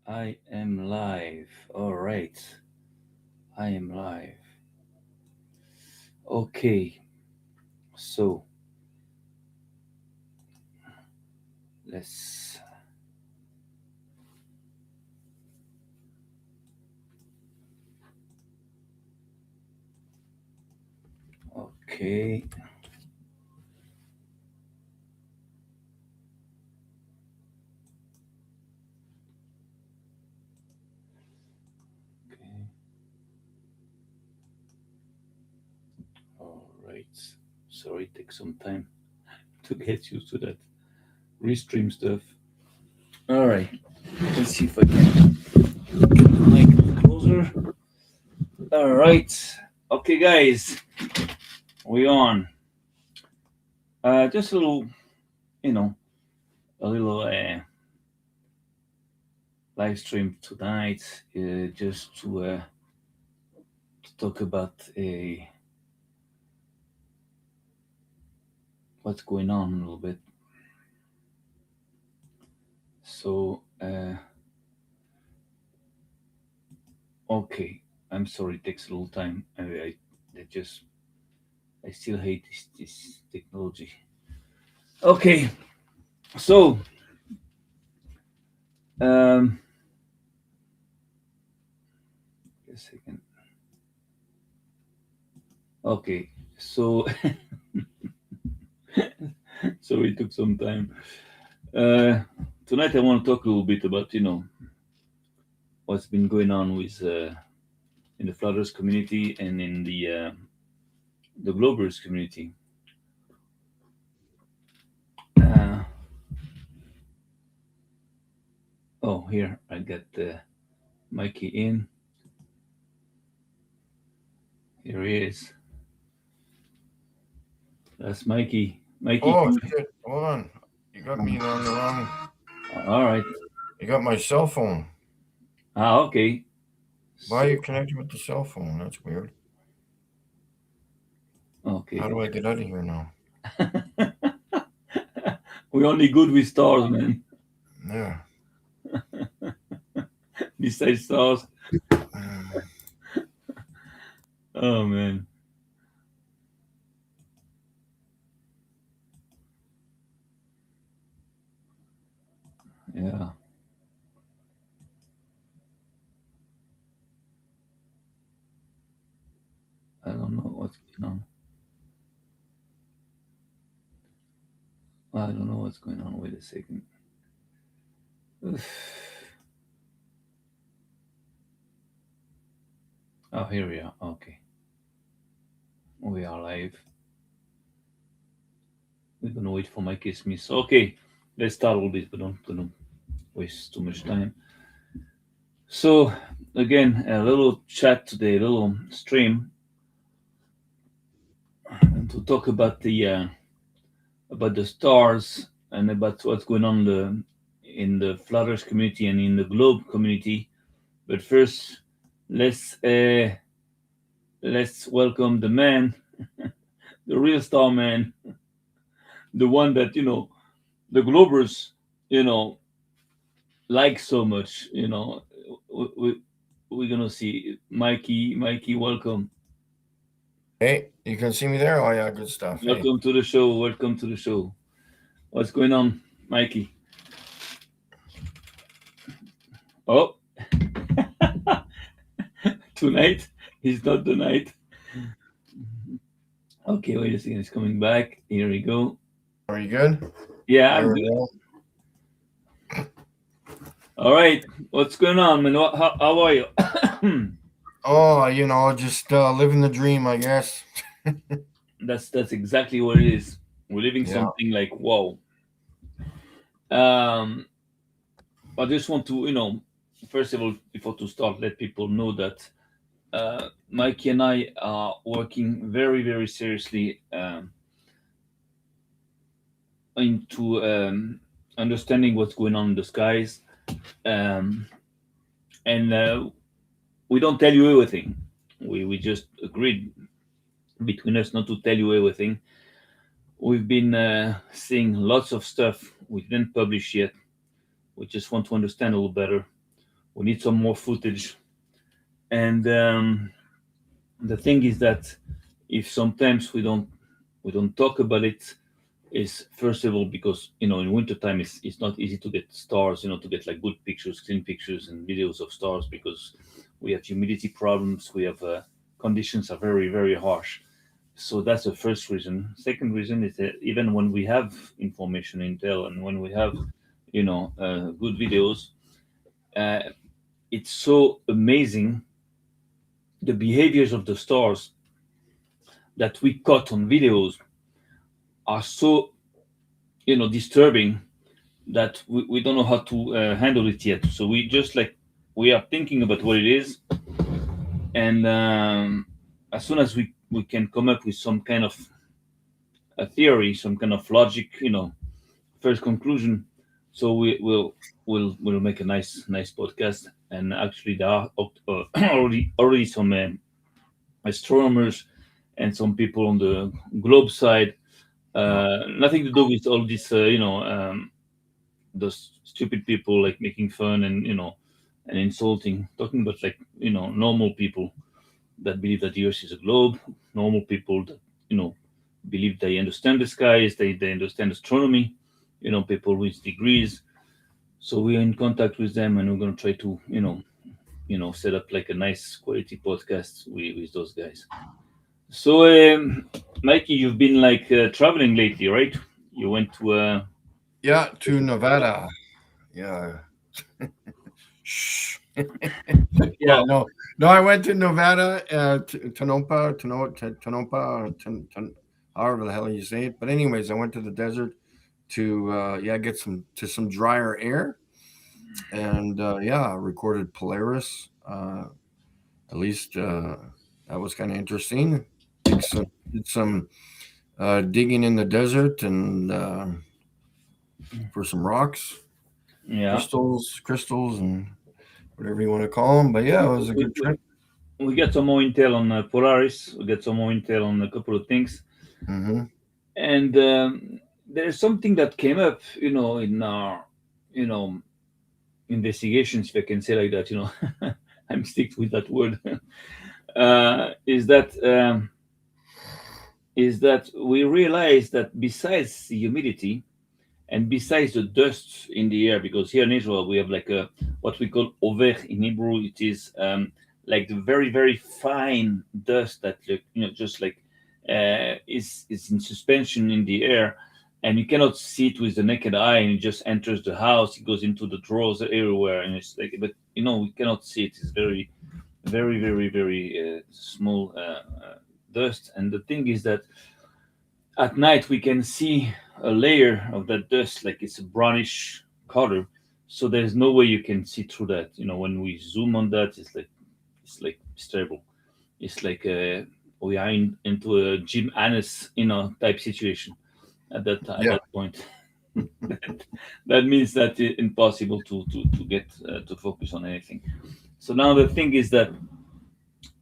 I am live. All right. I am live. Okay. So let's. Okay. Okay. All right. Sorry, it takes some time to get used to that Restream stuff. All right. Let's see if I can get the mic closer. All right. Okay, guys. We on. Just a little, you know, a little live stream tonight, just to talk about what's going on a little bit. So, okay, I'm sorry, it takes a little time. I still hate this technology. Okay, so um, a second. Okay, so sorry, it took some time. Uh, Tonight I want to talk a little bit about what's been going on with in the Flutters community and in the Globers community. Uh, oh, here I got Mikey in. Here he is. That's Mikey. Mikey, Oh shit! Hold on. You got me on the wrong. all right. You got my cell phone. Okay. Why are So, you connected with the cell phone? That's weird. How okay. do I get out of here now? We only good with stars, man. Yeah. Besides stars. Mm. Oh, man. Yeah. I don't know what's going on. I don't know what's going on. Wait a second. Oh, here we are. Okay. We are live. We're going to wait for Mikey Smith. Okay. Let's start all this, but don't waste too much time. So, again, a little chat today, a little stream, and to talk about the stars and about what's going on in the Flutters community and in the Globe community. But first, let's uh, let's welcome the man, the real star man, the one that the Globers you know like so much. We, we, we're gonna see Mikey. Mikey, welcome, Hey, you can see me there. Oh yeah, good stuff. Hey. welcome to the show. Welcome to the show. What's going on, Mikey? Oh, tonight is not the night. Okay, wait a second. It's coming back. Here we go. Are you good? Yeah, There I'm we good. go. All right. What's going on, man? How are you? Oh, just living the dream, I guess. That's exactly what it is. We're living Yeah. something like wow. Um, I just want to, first of all, before to start, let people know that Mikey and I are working very, very seriously into understanding what's going on in the skies, um, and we don't tell you everything. We just agreed between us not to tell you everything. We've been seeing lots of stuff we didn't publish yet. We just want to understand a little better We need some more footage. And the thing is that if sometimes we don't talk about it, is first of all because in wintertime it's not easy to get stars, to get like good pictures, clean pictures and videos of stars, because we have humidity problems, we have conditions are very very harsh. So that's the first reason. Second reason is that even when we have information intel and when we have good videos, uh, it's so amazing the behaviors of the stars that we caught on videos are so disturbing that we don't know how to handle it yet. So we just like we are thinking about what it is, and as soon as we can come up with some kind of a theory, some kind of logic, first conclusion. So we'll make a nice podcast. And actually, there are already some astronomers and some people on the globe side. Yeah. Nothing to do with all this, those stupid people like making fun and insulting. Talking about like normal people that believe that the Earth is a globe. Normal people that believe they understand the skies. They understand astronomy. People with degrees. So we are in contact with them, and we're gonna try to set up like a nice quality podcast with those guys. So, Mikey, you've been like traveling lately, right? You went to Yeah, to Nevada. Yeah. Shh. yeah, Well, no, no. I went to Nevada, Tonopah, however the hell you say it. But anyways, I went to the desert to yeah, get some drier air, and yeah, recorded Polaris. At least that was kind of interesting. Did some digging in the desert and for some rocks, yeah. crystals, and whatever you want to call them. But yeah, it was a We, good we, trip. we get some more intel on Polaris. We get some more intel on a couple of things, Hmm. and there's something that came up, in our, you know, investigations, if I can say like that. I'm stick with that word. Is that we realize that besides the humidity and besides the dust in the air, because here in Israel we have like a what we call over in Hebrew, it is like the very very fine dust that just like is in suspension in the air, and you cannot see it with the naked eye, and it just enters the house, it goes into the drawers everywhere, and it's like, but we cannot see it. It's very very very very small dust. And the thing is that at night we can see a layer of that dust, like it's a brownish color. So there's no way you can see through that. When we zoom on that, it's terrible. It's like we are into a Jim Annis type situation at Yeah, that point. That means that it's impossible to get to focus on anything. So now the thing is that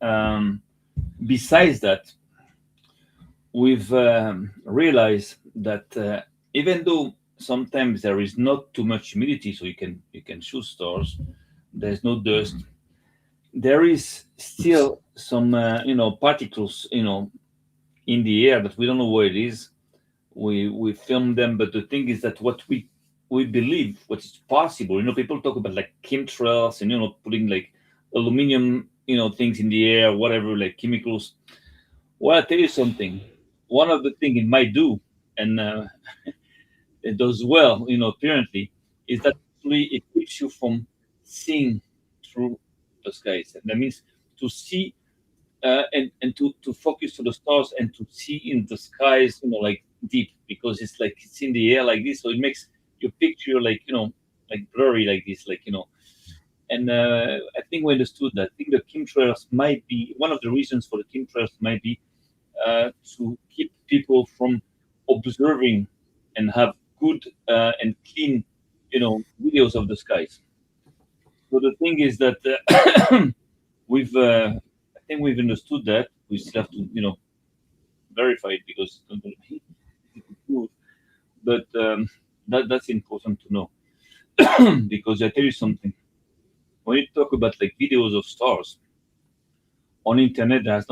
um, besides that, we've realized that even though sometimes there is not too much humidity, so you can shoot stars, there's no dust, there is still some particles in the air that we don't know where it is. We film them, but the thing is that what we believe what is possible, people talk about like chemtrails and putting like aluminum things in the air, whatever, like chemicals. Well, I'll tell you something. One of the things it might do, and it does well, apparently, is that actually it keeps you from seeing through the skies. And that means to see and to focus to the stars and to see in the skies, like deep, because it's like it's in the air like this, so it makes your picture like like blurry like this, like. And I think we understood that. I think the chemtrails might be one of the reasons for the chemtrails might be to keep people from observing and have good and clean, videos of the skies. So the thing is that we've, I think we've understood that. We still have to, verify it because it's not going to be easy to prove. But that's important to know because I tell you something. when you talk about like videos of stars on internet, there are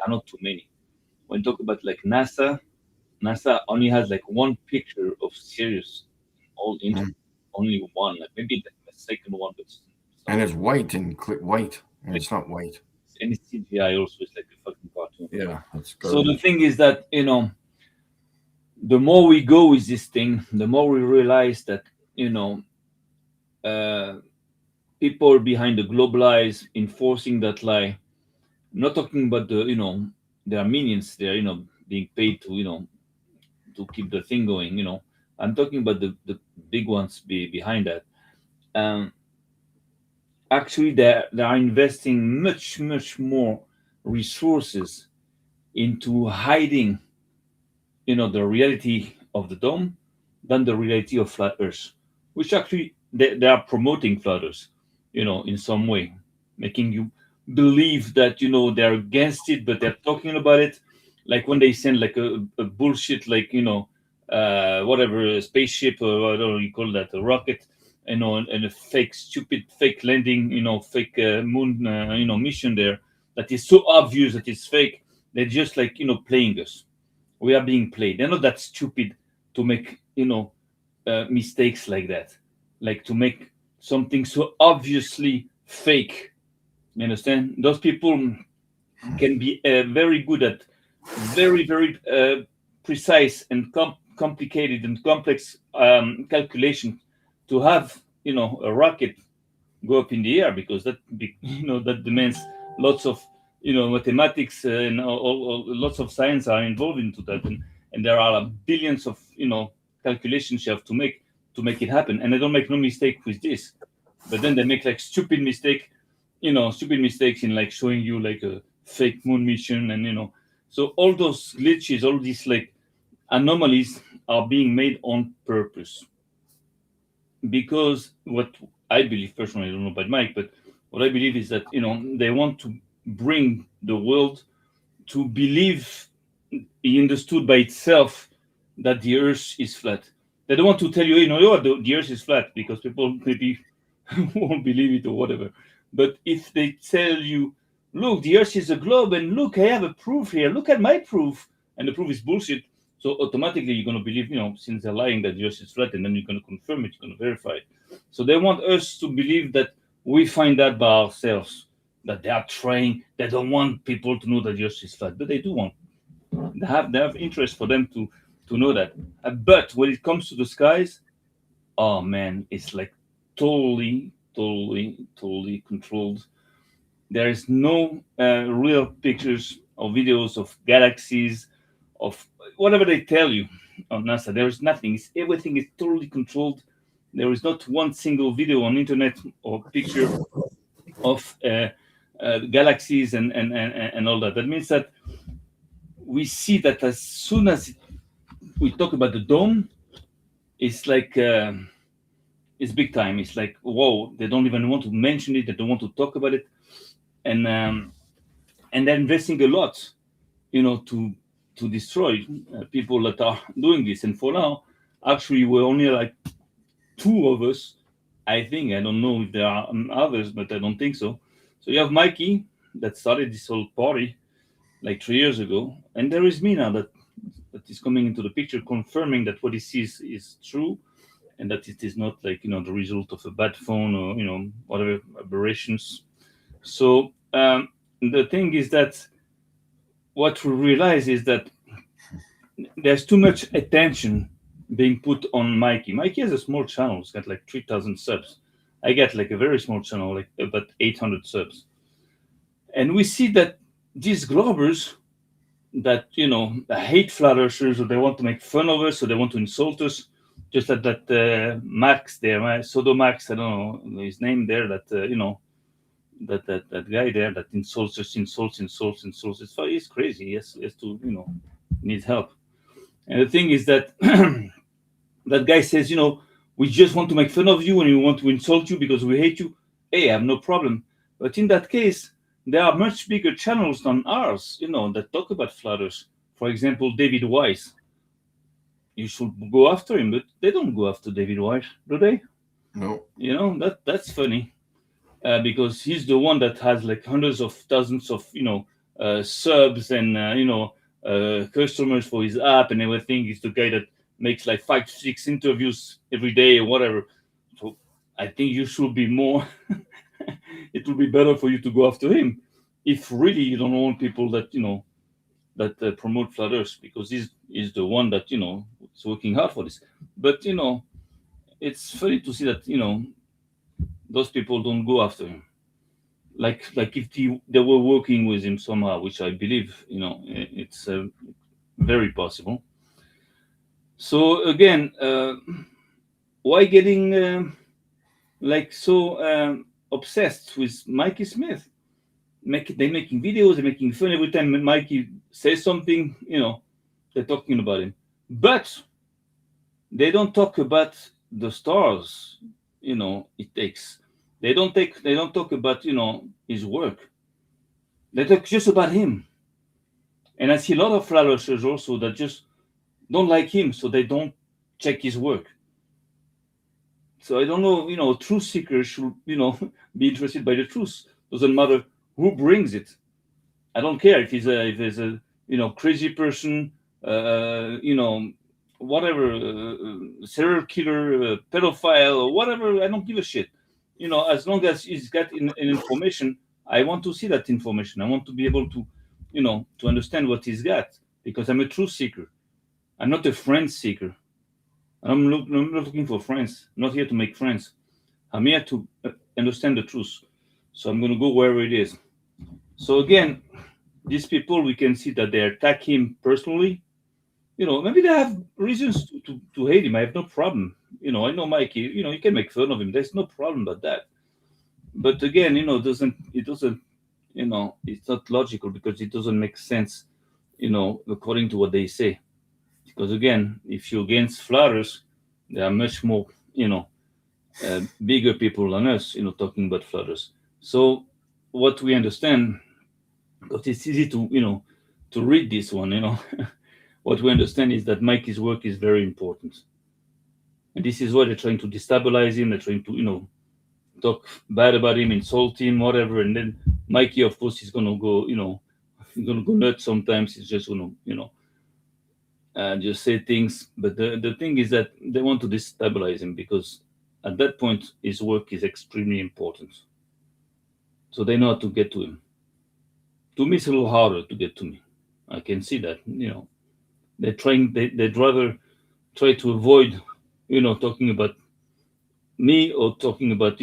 not too many. When you talk about like NASA only has like one picture of Sirius all internet, Mm. only one, like maybe the second one, but it's not And it's white and white, and like it's not white. any CGI. Also, it's like a fucking cartoon. Yeah, that's So the garbage. thing is that the more we go with this thing, the more we realize that you know uh, people behind the globalize enforcing that lie. I'm not talking about there are minions there, being paid to to keep the thing going. I'm talking about the big ones behind that. Um, Actually, they are investing much more resources into hiding the reality of the dome than the reality of flat earth, which actually they are promoting flat earth in some way, making you believe that they're against it but they're talking about it, like when they send like a bullshit, like whatever, a spaceship or whatever you call that, a rocket, and a fake stupid fake landing, fake moon mission there, that is so obvious that it's fake. They're just like playing us. We are being played. They're not that stupid to make mistakes like that, like to make something so obviously fake. You understand? Those people can be very good at very precise and complicated and complex calculation to have a rocket go up in the air, because that demands lots of mathematics, and lots of science are involved into that, and there are billions of calculations you have to make it happen, and they don't make no mistake with this. But then they make like stupid mistakes in like showing you like a fake moon mission, and so all those glitches, all these like anomalies are being made on purpose, because what I believe personally, I don't know about Mike, but what I believe is that they want to bring the world to believe, he understood by itself, that the Earth is flat. They don't want to tell you, the Earth is flat, because people maybe won't believe it or whatever. But if they tell you, look, the Earth is a globe, and look, I have a proof here. Look at my proof, and the proof is bullshit. So automatically you're gonna believe, since they're lying, that the Earth is flat, and then you're gonna confirm it, you're gonna verify it. So they want us to believe that we find that by ourselves, that they are trying. They don't want people to know that the Earth is flat, but they do want. They have interest for them to know that. But when it comes to the skies, oh man, it's like totally controlled. There is no real pictures or videos of galaxies, of whatever they tell you on NASA. There is nothing. Everything is totally controlled. There is not one single video on internet or picture of galaxies and all that. That means that we see that as soon as we talk about the dome, it's like it's big time. It's like, whoa, they don't even want to mention it. They don't want to talk about it, and they're investing a lot, to destroy people that are doing this. And for now, actually, we're only like two of us. I think, I don't know if there are others, but I don't think so. So you have Mikey that started this whole party like 3 years ago, and there is me now that is coming into the picture, confirming that what he sees is true, and that it is not like the result of a bad phone or whatever aberrations. So the thing is that what we realize is that there's too much attention being put on Mikey. Mikey has a small channel. It's got like 3,000 subs. I get like a very small channel, like about 800 subs. And we see that these globbers that hate flat earthers, or they want to make fun of us, or they want to insult us, just like that Max there, Sodo Max, I don't know his name there, that that guy there that insults us, insults. He's crazy. He has to need help. And the thing is that that guy says, we just want to make fun of you and we want to insult you because we hate you. Hey, I have no problem. But in that case, there are much bigger channels than ours, that talk about flat Earth. For example, David Weiss. You should go after him, but they don't go after David Weiss, do they? No. That's funny. because he's the one that has like hundreds of thousands of subs and customers for his app and everything. He's the guy that makes like 5 6 interviews every day or whatever. So I think you should be more. It will be better for you to go after him if really you don't want people that that promote flat Earth, because he's the one that is working hard for this. But it's funny to see that those people don't go after him. Like if they were working with him somehow, which I believe it's very possible. So again, why getting like so obsessed with Mikey Smith? They're making videos, they're making fun every time Mikey says something. They're talking about him, but they don't talk about the stars. It takes. They don't talk about his work. They talk just about him. And I see a lot of flat earthers also that just don't like him, so they don't check his work. So I don't know, truth seekers should, be interested by the truth. Doesn't matter who brings it. I don't care if there's a crazy person, whatever, serial killer, pedophile, or whatever. I don't give a shit. As long as he's got an information, I want to see that information. I want to be able to, to understand what he's got, because I'm a truth seeker. I'm not a friend seeker. I'm not looking for friends. I'm not here to make friends. I'm here to understand the truth. So I'm going to go wherever it is. So again, these people, we can see that they attack him personally. Maybe they have reasons to hate him. I have no problem. I know Mikey. You can make fun of him. There's no problem about that. But again, it doesn't, it's not logical, because it doesn't make sense, according to what they say. Because again, if you're against flatters, there are much more, bigger people than us, talking about flatters. So what we understand, because it's easy to read this one, what we understand is that Mikey's work is very important, and this is why they're trying to destabilize him. They're trying to talk bad about him, insult him, whatever, and then Mikey, of course, is gonna go, he's gonna go nuts. Sometimes he's just gonna just say things. But the thing is that they want to destabilize him, because at that point his work is extremely important. So they know how to get to him. To me, it's a little harder to get to me. I can see that. They're trying. They'd rather try to avoid, talking about me, or talking about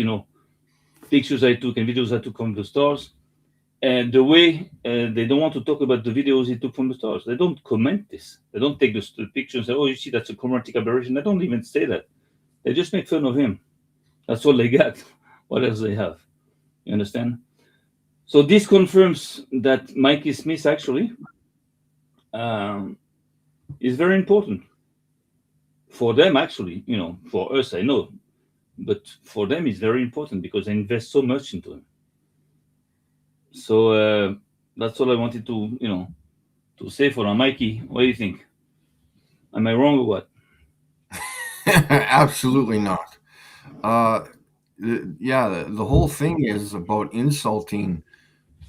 pictures I took and videos I took from the stars. And the way they don't want to talk about the videos he took from the stars. They don't comment this. They don't take the picture and say, "Oh, you see, that's a chromatic aberration." They don't even say that. They just make fun of him. That's all they got. What else they have? You understand? So this confirms that Mikey Smith actually um, is very important for them. Actually, for us, I know, but for them, it's very important because they invest so much into him. So that's all I wanted to say for Mikey. What do you think? Am I wrong or what? Absolutely not. Uh, yeah, the whole thing is about insulting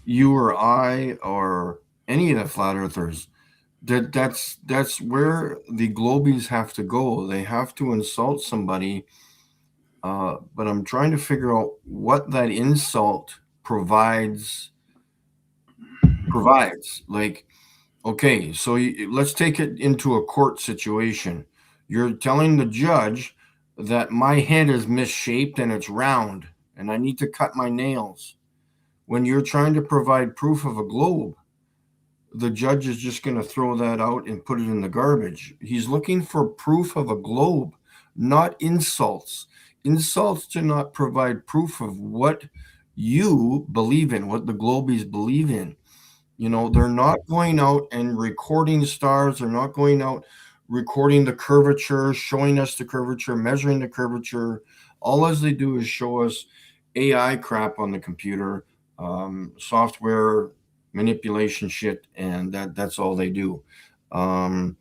you or I or any of the flat earthers. That's where the globies have to go. They have to insult somebody. But I'm trying to figure out what that insult provides. Like, okay, so let's take it into a court situation. You're telling the judge that my head is misshaped and it's round, and I need to cut my nails. When you're trying to provide proof of a globe, the judge is just going to throw that out and put it in the garbage. He's looking for proof of a globe, not insults. Insults do not provide proof of what you believe in, what the globies believe in. They're not going out and recording stars. They're not going out recording the curvature, showing us the curvature, measuring the curvature. All as they do is show us AI crap on the computer, software manipulation shit, and that's all they do. Um,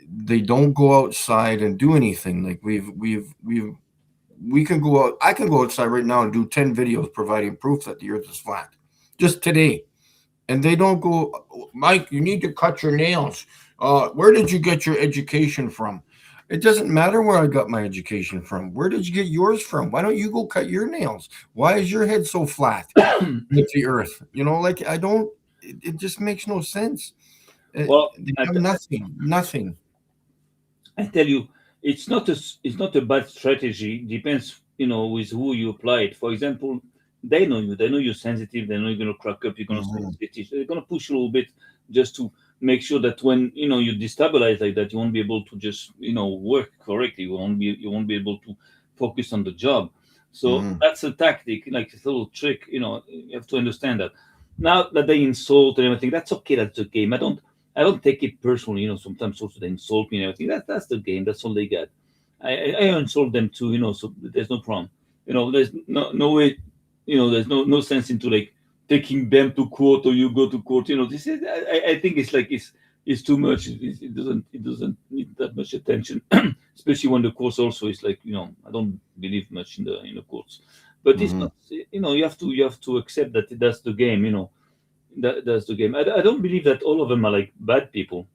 they don't go outside and do anything. Like we've we can go out. I can go outside right now and do 10 videos providing proof that the Earth is flat, just today. And they don't go, Mike. You need to cut your nails. Where did you get your education from? It doesn't matter where I got my education from. Where did you get yours from? Why don't you go cut your nails? Why is your head so flat with the Earth? Like I don't. It just makes no sense. Well, They have nothing. Nothing. I tell you, it's not a bad strategy. Depends, with who you apply it. For example, they know you. They know you're sensitive. They know you're gonna crack up. You're gonna say Hmm. sensitive. So they're gonna push you a little bit just to make sure that when you destabilize like that, you won't be able to just work correctly. You won't be able to focus on the job. So Hmm. that's a tactic, like a little trick. You have to understand that. Now that they insult and everything, that's okay. That's the game. I don't take it personally. Sometimes also they insult me and everything. That's the game. That's all they got. I insult them too. So there's no problem. There's no way. There's no sense into like taking them to court or you go to court. This is. I think it's too much. It doesn't need that much attention, especially when the courts also is like I don't believe much in the courts, but it's Hmm. not. You have to accept that that's the game. That's the game. I don't believe that all of them are like bad people.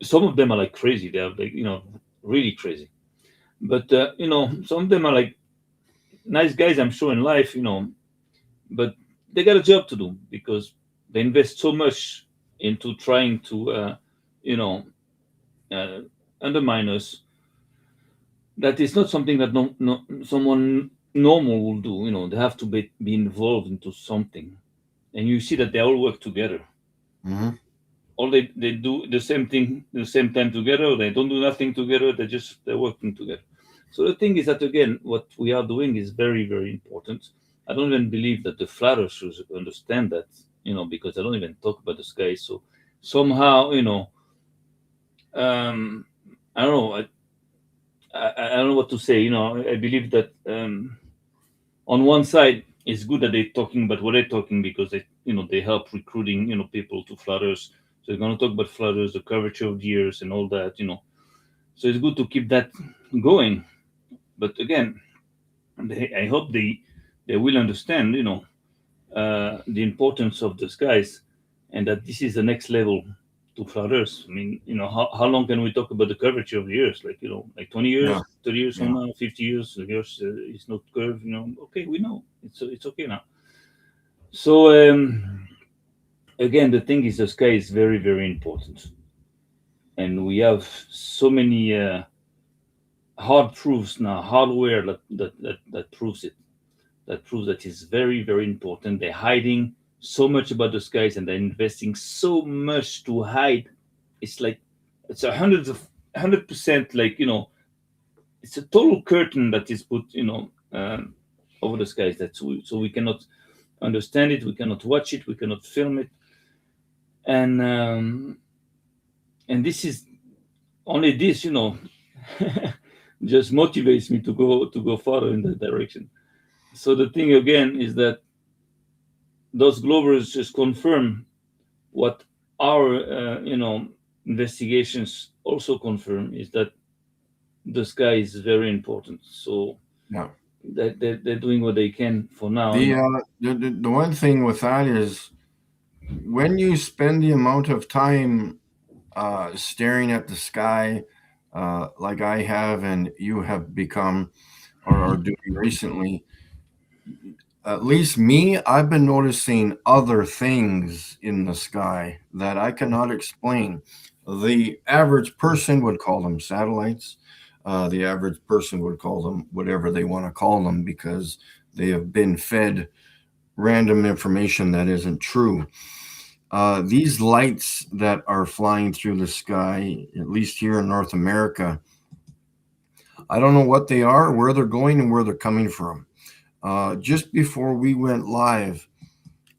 Some of them are like crazy. They are like really crazy. But some of them are like nice guys. I'm sure in life. But they got a job to do because they invest so much into trying to you know uh, undermine us that it's not something that no someone normal will do. They have to be involved into something, and you see that they all work together. Hmm. Or they do the same thing the same time together, or they don't do nothing together, they're working together. So the thing is that again what we are doing is very, very important. I don't even believe that the flat earthers understand that, because I don't even talk about the sky. So somehow, um I don't know, I don't know what to say. I believe that on one side it's good that they're talking about what they're talking, because they help recruiting people to flat earth. So they're going to talk about flat earth, the curvature of the earth and all that. So it's good to keep that going. But again, I hope they will understand the importance of the skies, and that this is the next level to flat earth. I mean, how long can we talk about the curvature of the earth? Like, like 20 Yeah. years, 30 years from Yeah. now, 50 years, the earth is not curved. Okay, we know it's okay now. So again, the thing is, the sky is very, very important, and we have so many hard proofs now, hardware that proves it. That proves that it's very, very important. They're hiding so much about the skies, and they're investing so much to hide. It's like it's 100%, like it's a total curtain that is put over the skies. So we cannot understand it, we cannot watch it, we cannot film it, and this is only this just motivates me to go further in that direction. So the thing again is that those globers just confirm what our investigations also confirm, is that the sky is very important. So Yeah. that they're doing what they can for now. The one thing with that is when you spend the amount of time staring at the sky, like I have and you have become or are doing recently, at least me, I've been noticing other things in the sky that I cannot explain. The average person would call them satellites. The average person would call them whatever they want to call them because they have been fed random information that isn't true. These lights that are flying through the sky, at least here in North America, I don't know what they are, where they're going, and where they're coming from. Just before we went live,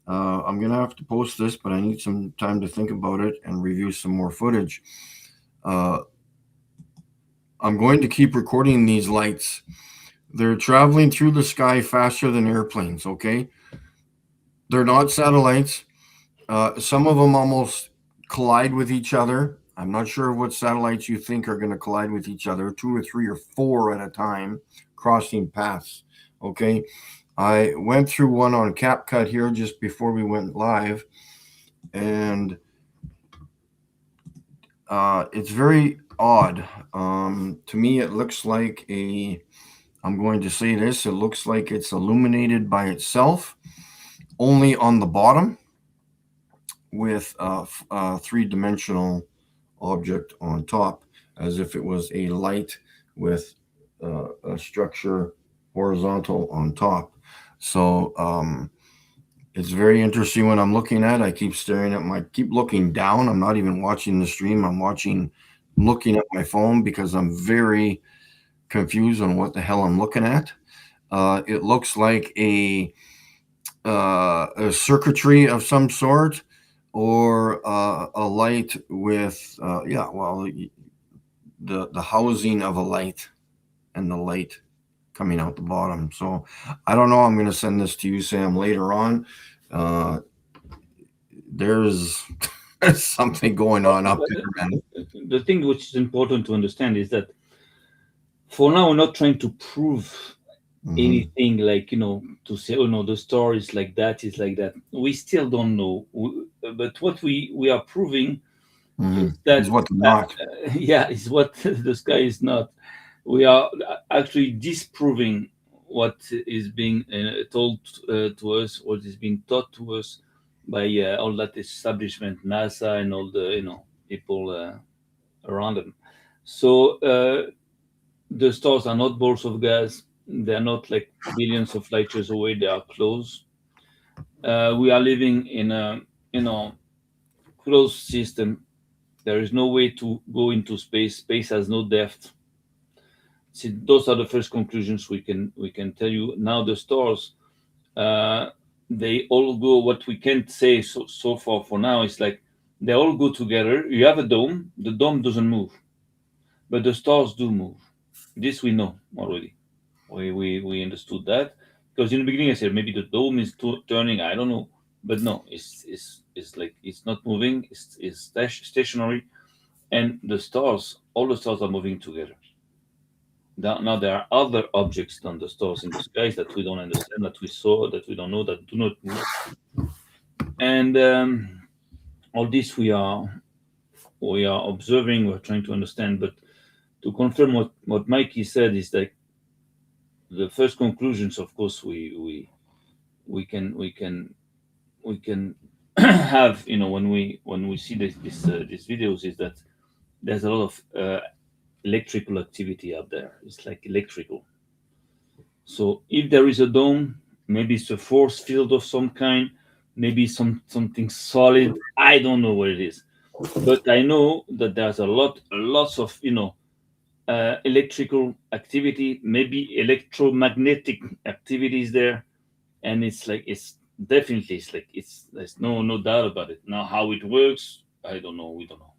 I'm going to have to post this, but I need some time to think about it and review some more footage. Uh, I'm going to keep recording these lights. They're traveling through the sky faster than airplanes, okay? They're not satellites. Some of them almost collide with each other. I'm not sure what satellites you think are going to collide with each other, two or three or four at a time crossing paths. Okay, I went through one on CapCut here just before we went live, and it's very odd. To me, it looks like a. I'm going to say this. It looks like it's illuminated by itself, only on the bottom, with a three-dimensional object on top, as if it was a light with a structure horizontal on top. So it's very interesting when I'm looking at. I keep staring at keep looking down. I'm not even watching the stream. Looking at my phone because I'm very confused on what the hell I'm looking at. It looks like a circuitry of some sort, or a light with yeah, well, the housing of a light, and the light coming out the bottom. So I don't know. I'm going to send this to you, Sam, later on. Uh, there's something going on up there, man. The thing which is important to understand is that for now we're not trying to prove Hmm. anything, like, to say, oh no, the star is like that, is like that. We still don't know. But what we are proving Hmm. is that, Is what they're not. yeah, is what the sky is not. We are actually disproving what is being told to us, what is being taught to us by all that establishment, NASA, and all the people around them. So the stars are not balls of gas. They are not like billions of light years away. They are close. We are living in a closed system. There is no way to go into space. Space has no depth. See, those are the first conclusions we can tell you. Now the stars, uh, they all go. What we can't say so far for now is like they all go together. You have a dome. The dome doesn't move, but the stars do move. This we know already. We understood that, because in the beginning I said maybe the dome is turning. I don't know, but no, it's like it's not moving. It's stationary, and all the stars are moving together. Now there are other objects than the stars in the skies that we don't understand, that we saw, that we don't know, that do not move, and all this we are observing. We're trying to understand, but to confirm what Mikey said is that the first conclusions, of course, we can have, when we see these videos, is that there's a lot of electrical activity out there. It's like electrical. So if there is a dome, maybe it's a force field of some kind, maybe something solid. I don't know what it is, but I know that there's lots of electrical activity, maybe electromagnetic activities there, and it's there's no doubt about it. Now how it works, I don't know. We don't know,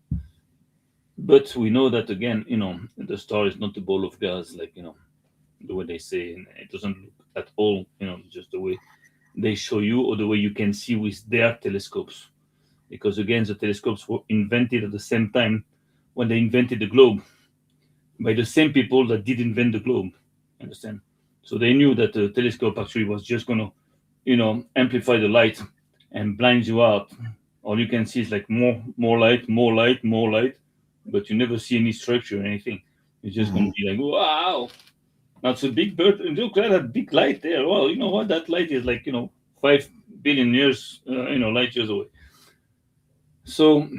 but we know that, again, the star is not a ball of gas, like, the way they say, and it doesn't look at all, just the way they show you, or the way you can see with their telescopes. Because again, the telescopes were invented at the same time when they invented the globe, by the same people that did invent the globe. Understand? So they knew that the telescope actually was just going to, amplify the light and blind you out. All you can see is like more light, more light, more light, but you never see any structure or anything. It's just going Hmm. to be like, wow, that's a big bird. And look at that big light there. Well, you know what? That light is like, 5 billion years, light years away. So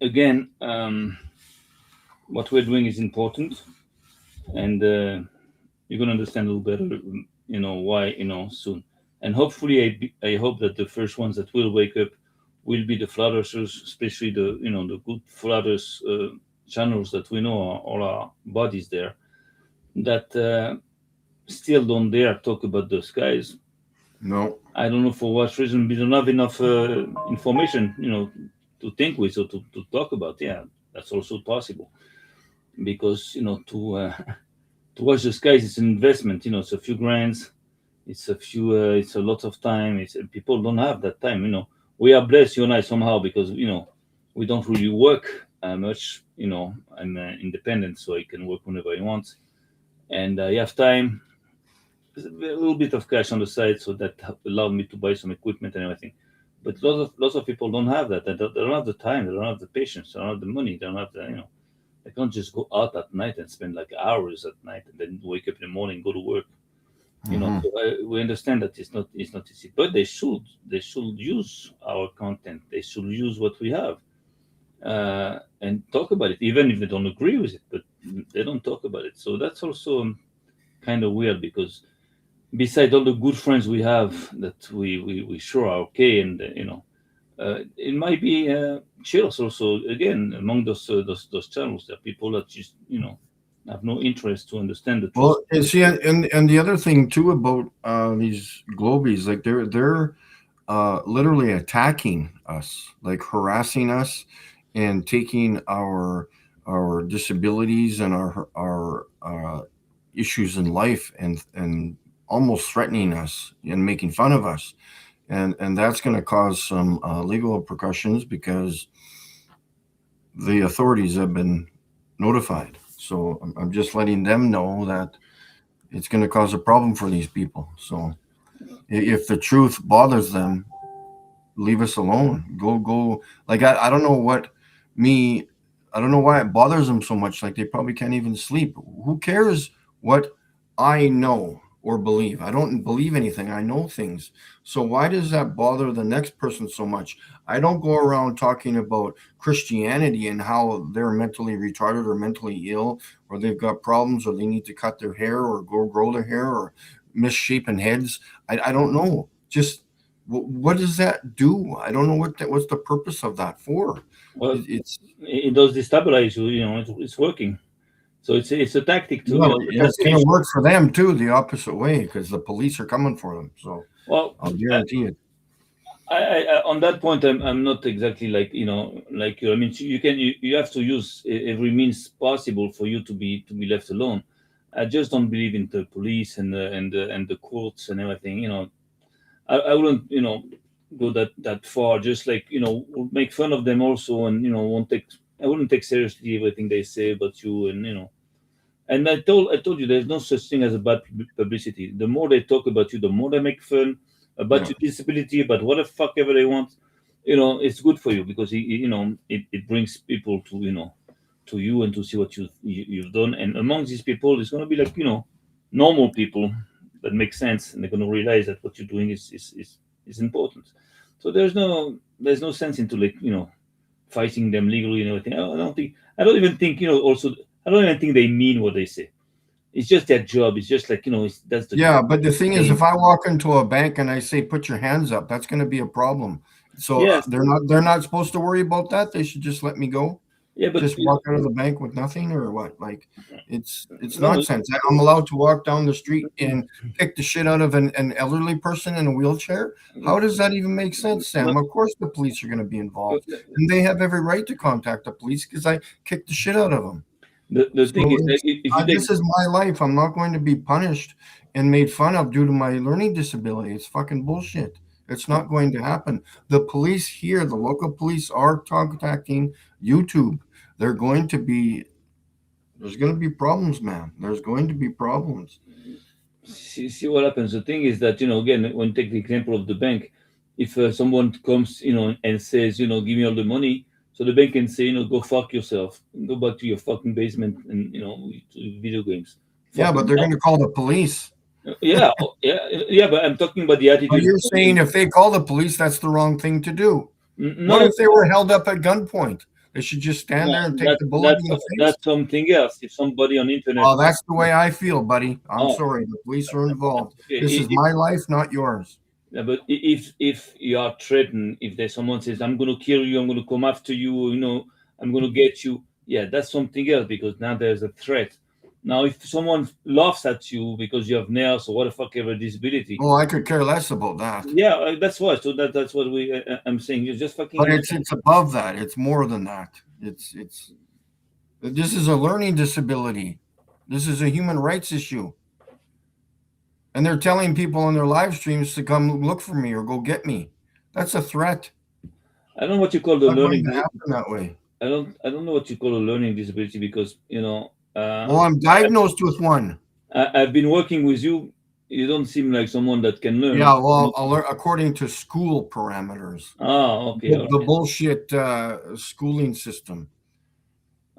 again, what we're doing is important, and you're gonna understand a little better, why, soon. And hopefully, I hope that the first ones that will wake up will be the flat earthers, especially the good flat earth channels that we know are all our bodies there, that still don't dare talk about the skies. No. I don't know for what reason. We don't have enough information, to think with, or to talk about. Yeah, that's also possible, because to watch the skies is an investment. It's a few grands, it's a lot of time. It's People don't have that time. We are blessed, you and I, somehow, because we don't really work much. I'm independent, so I can work whenever I want. and you have time, a little bit of cash on the side, so that allowed me to buy some equipment and everything. But lots of people don't have that. They don't have the time. They don't have the patience. They don't have the money. They don't have the. They can't just go out at night and spend like hours at night and then wake up in the morning, go to work. Hmm. So we understand that it's not easy, but they should use our content. They should use what we have and talk about it, even if they don't agree with it. But they don't talk about it. So that's also kind of weird because beside all the good friends we have that we sure are okay, and it might be chills also again among those channels. There are people that just have no interest to understand the truth. Well, and see, and the other thing too about these globies, like they're literally attacking us, like harassing us, and taking our disabilities and our issues in life, and almost threatening us and making fun of us, and that's going to cause some legal repercussions because the authorities have been notified. So I'm just letting them know that it's going to cause a problem for these people. So if the truth bothers them, leave us alone. Go. Like I don't know what me. I don't know why it bothers them so much. Like they probably can't even sleep. Who cares what I know or believe? I don't believe anything. I know things. So why does that bother the next person so much? I don't go around talking about Christianity and how they're mentally retarded or mentally ill, or they've got problems, or they need to cut their hair or go grow their hair, or misshapen heads. I don't know. Just what does that do? I don't know what's the purpose of that for. Well, It's it does destabilize you. It's working. So it's a tactic to well, it's attack an going to issue. work for them too, the opposite way, because the police are coming for them. So Well, I'll guarantee it. on that point, I'm not exactly like you. I mean, you have to use every means possible for you to be left alone. I just don't believe in the police and the courts and everything. I wouldn't go that far. Just like make fun of them also, and won't take. I wouldn't take seriously everything they say about you, and And I told you there's no such thing as a bad publicity. The more they talk about you, the more they make fun about Yeah. your disability, about what the fuck ever they want. It's good for you because it brings people to you and to see what you've done. And among these people, it's gonna be like normal people that make sense, and they're gonna realize that what you're doing is important. So there's no sense into fighting them legally and everything. I don't even think also I don't even think they mean what they say. It's just their job. It's just like that's the Yeah, but the thing is, game. if I walk into a bank and I say put your hands up, that's going to be a problem. So Yes, they're not supposed to worry about that. They should just let me go. yeah, but Just walk out of the bank with nothing, or what? Like it's no, nonsense. I'm allowed to walk down the street and kick the shit out of an elderly person in a wheelchair. How does that even make sense, no, Sam? Of course the police are going to be involved, and they have every right to contact the police because I kicked the shit out of them. the thing So is that if you take this is my life. I'm not going to be punished and made fun of due to my learning disability. It's fucking bullshit. It's not going to happen. The police here, the local police, are contacting YouTube. They're going to be there's going to be problems, man. There's going to be problems. see what happens. The thing is that again, when you take the example of the bank, if someone comes and says give me all the money, so the bank can say go fuck yourself, go back to your fucking basement and to video games. Yeah, Fuck but them. they're going to call the police. Yeah, yeah, yeah. But I'm talking about the But attitude. you're saying if they call the police, that's the wrong thing to do. What No, if they were held up at gunpoint? They should just stand no, there and take that the bullet that's in the face. that's something else. If somebody on internet, Oh, that's the way I feel, buddy. I'm oh, sorry. The police are involved. This is okay, my life, not yours. yeah, but if you are threatened, if there's someone says I'm going to kill you, I'm going to come after you, I'm going to get you. Yeah, that's something else because now there's a threat. Now, if someone laughs at you because you have nails or what the fuck ever disability, Oh, I could care less about that. yeah, that's why. So that's what I'm saying. You just fucking But it's above that. It's more than that. It's this is a learning disability. This is a human rights issue. And they're telling people on their live streams to come look for me or go get me. That's a threat. I don't know what you call the It's not going learning. to happen that way. I don't know what you call a learning disability because Well, I'm diagnosed with one. I've been working with you. You don't seem like someone that can learn. Yeah, well, according to school parameters, Ah, okay, all the right. bullshit schooling system.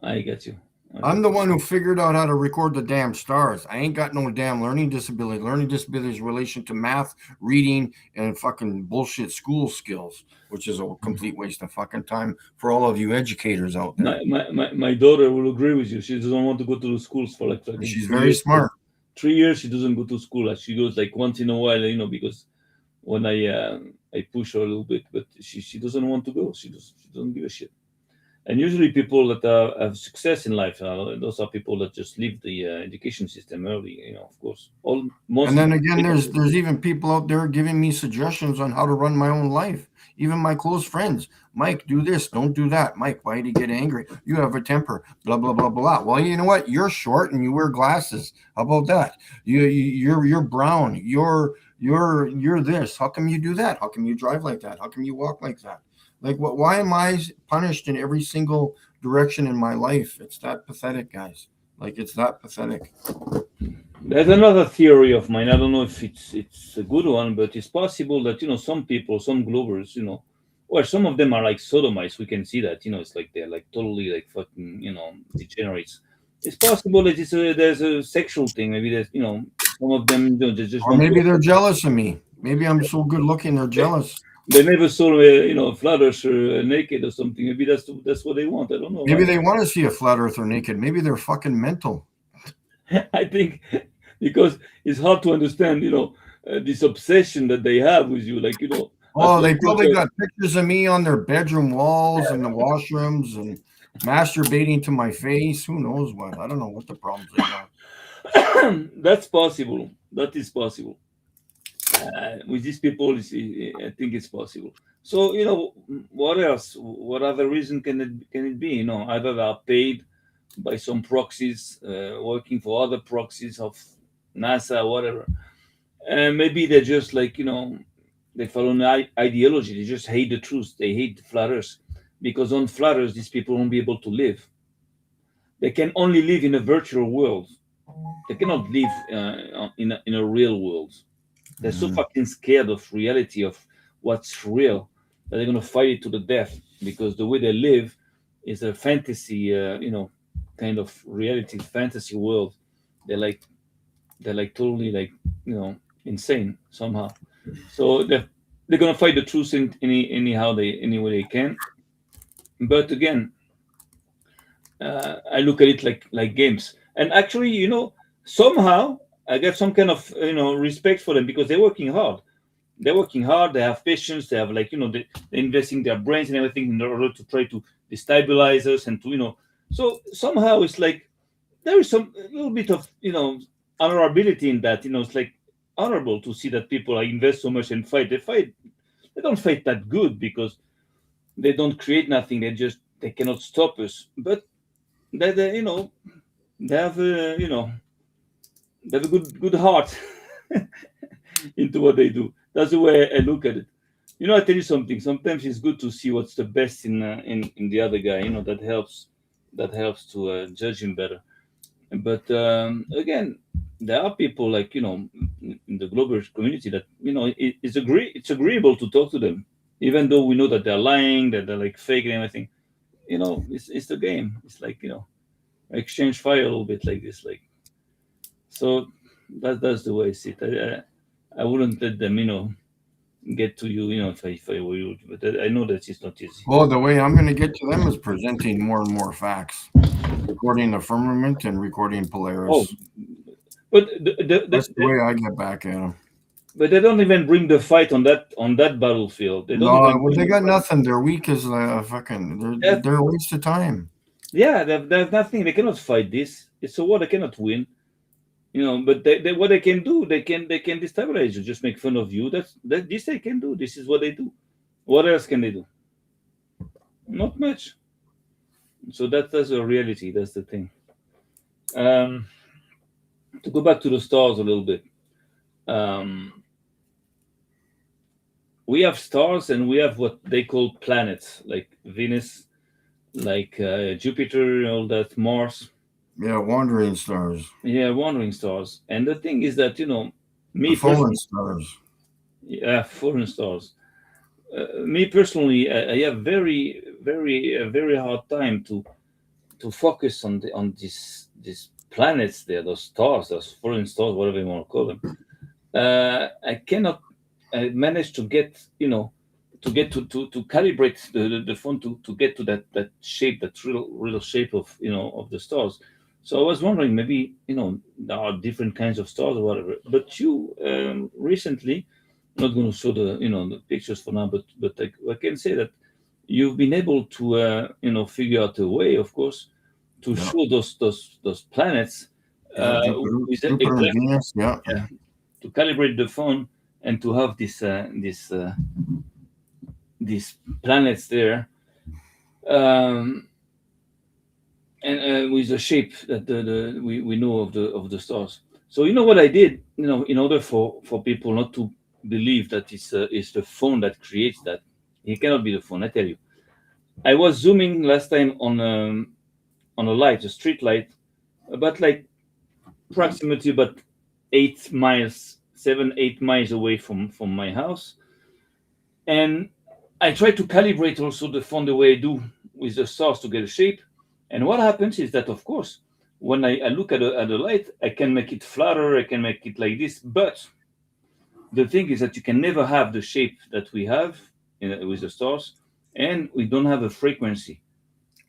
I get you. I I'm get the you. one who figured out how to record the damn stars. I ain't got no damn learning disability. Learning disability is relation to math, reading, and fucking bullshit school skills, which is a complete waste of fucking time for all of you educators out there. My daughter will agree with you. She doesn't want to go to the schools for like I And think she's three very years. Like smart. 3 years she doesn't go to school. Like she goes like once in a while, because when I push her a little bit, but she doesn't want to go. She doesn't give a shit. And usually people that have success in life, those are people that just leave the education system early. Of course, all And most of then them again, take there's even people out there giving me suggestions on how to run my own life. Even my close friends, Mike, do this, don't do that. Mike, why do you get angry? You have a temper. Blah blah blah blah. Well, you know what? You're short and you wear glasses. How about that? You're brown. You're this. How come you do that? How come you drive like that? How come you walk like that? Like what? Why am I punished in every single direction in my life? It's that pathetic, guys. Like it's that pathetic. There's another theory of mine. I don't know if it's a good one, but it's possible that some people, some Globers, well, some of them are like sodomites. We can see that. It's like they're like totally like fucking degenerates. It's possible that there's a sexual thing. Maybe there's some of them they just Or want to. maybe they're jealous of me. Maybe I'm so good looking, they're They, jealous. they never saw flat earther naked or something. Maybe that's what they want. I don't know. Maybe they want to see a flat earther naked. Maybe they're fucking mental. I think because it's hard to understand, this obsession that they have with you. Like, at Oh, one they point, probably got pictures of me on their bedroom walls and the washrooms and masturbating to my face. Who knows what? I don't know what the problems they got. that's possible. That is possible. With these people, I think it's possible. So, what else? What other reason can it be? Either they are paid by some proxies, working for other proxies of NASA, whatever. And maybe they're just like, they follow an ideology. They just hate the truth. They hate the flat earth. Because on flat earth, these people won't be able to live. They can only live in a virtual world. They cannot live in a real world. They're so Mhm. fucking scared of reality, of what's real, that they're gonna fight it to the death. Because the way they live is a fantasy, kind of reality fantasy world. They're like they're like totally like insane somehow. So they're gonna fight the truth in any way they can. But again, I look at it like games, and actually, somehow I get some kind of respect for them because they're working hard. They're working hard. They have patience. They have like they're investing their brains and everything in order to try to destabilize us and to So somehow it's like there is some a little bit of honorability in that. It's like honorable to see that people invest so much and fight. They fight. They don't fight that good because they don't create nothing. They cannot stop us. But they they have they have a good heart into what they do. That's the way I look at it. I tell you something. Sometimes it's good to see what's the best in the other guy. That helps to judge him better. But again, there are people like in the global community that it's agreeable to talk to them, even though we know that they're lying, that they're like fake and everything. It's the game. It's like exchange fire a little bit like this, like so. That's the way I see it. I wouldn't let them get to you, if I were you, but I know that it's not easy. Well, the way I'm going to get to them is presenting more and more facts, recording the firmament and recording Oh, Polaris. but That's the way I get back at them. but they don't even bring the fight on that battlefield. They don't No, even well, bring they the got fight. nothing. They're weak as fucking. They have, They're a waste of time. yeah, they have nothing. They cannot fight this. It's a war. They cannot win. But what they can do, they can destabilize you, just make fun of you. This they can do. This is what they do. What else can they do? Not much. So that's a reality. That's the thing. Um, to go back to the stars a little bit. Um, we have stars and we have what they call planets, like Venus, like Jupiter, all that, Mars. Yeah, wandering stars, Yeah, wandering stars. And the thing is that the me fallen personally, stars. yeah, foreign stars. Me personally, I have very hard time to focus on these planets there, those stars, those foreign stars, whatever you want to call them. I cannot manage to get to calibrate the phone to get to that shape, that real shape of the stars. So I was wondering, maybe there are different kinds of stars or whatever. But you recently, not going to show the pictures for now, but I can say that you've been able to figure out a way, of course, to Yeah, show those planets yeah, uh, with Jupiter and exactly, Venus. Yeah, yeah, to calibrate the phone and to have these planets there, um, and with the shape that we know of the stars. So you know what I did, in order for people not to believe that it's the phone that creates that. It cannot be the phone, I tell you. I was zooming last time on a light, a street light, about like approximately about 8 miles, 7, 8 miles away from my house. And I try to calibrate also the phone the way I do with the stars to get a shape. And what happens is that, of course, when I look at the light, I can make it flatter, I can make it like this. But the thing is that you can never have the shape that we have with the stars, and we don't have a frequency.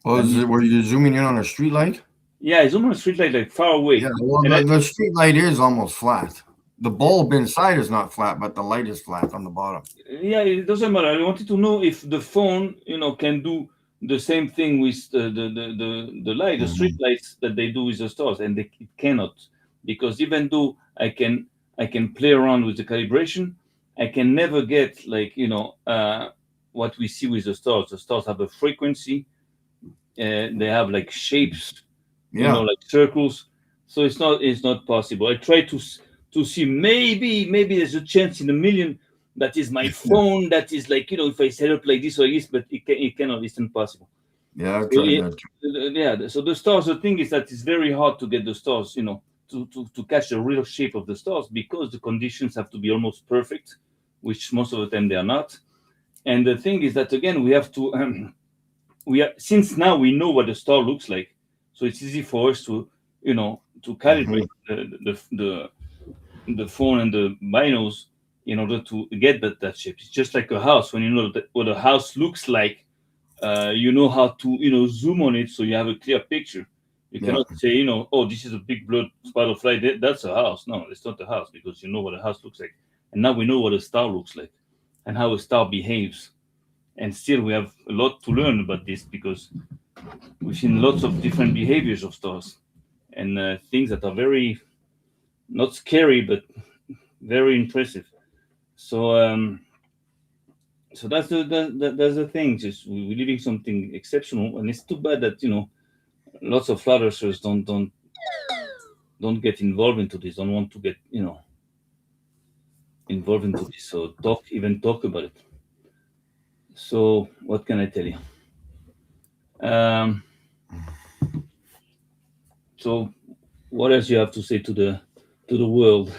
well, I is mean, it were you zooming in on a street light? yeah, it's almost street light, like far Yeah, away. well, And the street light is almost flat. The bulb inside is not flat, but the light is flat on the bottom. yeah, it doesn't matter. I wanted to know if the phone, can do the same thing with the light, the street Mhm. lights that they do with the stars, and it cannot, because even though I can play around with the calibration, I can never get like what we see with the stars. The stars have a frequency, they have like shapes, Yeah, like circles. So it's not possible. I try to see, maybe there's a chance in a million that is my phone, that is like, if I set up like this or this, but it cannot. It's impossible. yeah, I've So tried that too. yeah. So the stars. The thing is that it's very hard to get the stars. To catch the real shape of the stars, because the conditions have to be almost perfect, which most of the time they are not. And the thing is that, again, we have to since now we know what the star looks like, so it's easy for us to Hmm. calibrate the phone and the binos in order to get that shape. It's just like a house. When you know what a house looks like, you know how to zoom on it, so you have a clear picture. You Yeah, cannot say, oh, this is a big blood butterfly, that's a house. No, it's not a house, because you know what a house looks like. And now we know what a star looks like and how a star behaves. And still we have a lot to learn about this, because we've seen lots of different behaviors of stars, and things that are very, not scary, but very impressive. So that's the thing. Just we're living something exceptional, and it's too bad that lots of flat earthers don't get involved into this, don't want to get involved into this, so talk about it. So what can I tell you? Um, so what else you have to say to the world?